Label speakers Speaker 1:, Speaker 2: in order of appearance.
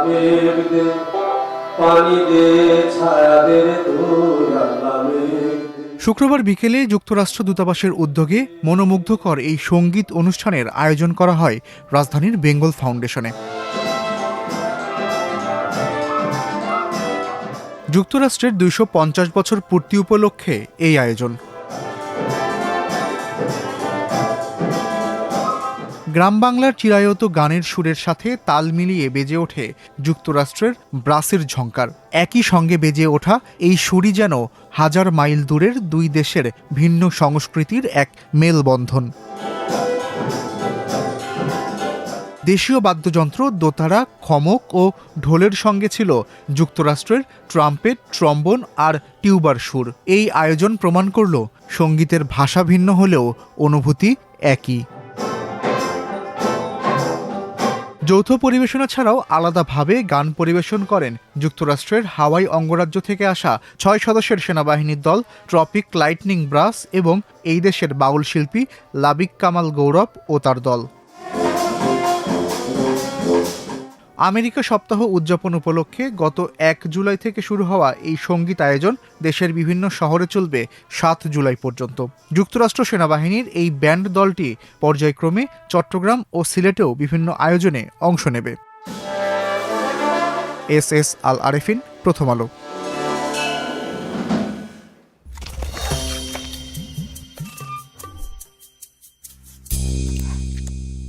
Speaker 1: মেঘ দে, পানি দে, ছায়া দে রে তোর আল্লাহ মেঘ দে।
Speaker 2: শুক্রবার বিকেলে যুক্তরাষ্ট্র দূতাবাসের উদ্যোগে মনোমুগ্ধকর এই সঙ্গীত অনুষ্ঠানের আয়োজন করা হয় রাজধানীর বেঙ্গল ফাউন্ডেশনে। যুক্তরাষ্ট্রের ২৫০ বছর পূর্তি উপলক্ষে এই আয়োজন। গ্রাম বাংলার চিরায়ত গানের সুরের সাথে তাল মিলিয়ে বেজে ওঠে যুক্তরাষ্ট্রের ব্রাসের ঝংকার। একই সঙ্গে বেজে ওঠা এই সুরই যেন হাজার মাইল দূরের দুই দেশের ভিন্ন সংস্কৃতির এক মেলবন্ধন। দেশীয় বাদ্যযন্ত্র, দোতারা, খমক ও ঢোলের সঙ্গে ছিল যুক্তরাষ্ট্রের ট্রাম্পেট, ট্রম্বোন আর টিউবার সুর। এই আয়োজন প্রমাণ করল সঙ্গীতের ভাষা ভিন্ন হলেও অনুভূতি একই। যৌথ পরিবেশনা ছাড়াও আলাদাভাবে গান পরিবেশন করেন যুক্তরাষ্ট্রের হাওয়াই অঙ্গরাজ্য থেকে আসা ৬ সদস্যের সেনাবাহিনীর দল ট্রপিক লাইটনিং ব্রাস এবং এই দেশের বাউল শিল্পী লাবিক কামাল গৌরব ও তার দল। আমেরিকা সপ্তাহ উদযাপন উপলক্ষে গত ১ জুলাই থেকে শুরু হওয়া এই সঙ্গীত আয়োজন দেশের বিভিন্ন শহরে চলবে ৭ জুলাই পর্যন্ত। যুক্তরাষ্ট্র সেনাবাহিনীর এই ব্যান্ড দলটি পর্যায়ক্রমে চট্টগ্রাম ও সিলেটেও বিভিন্ন আয়োজনে অংশ নেবে। এস এস আল আরেফিন, প্রথম আলো।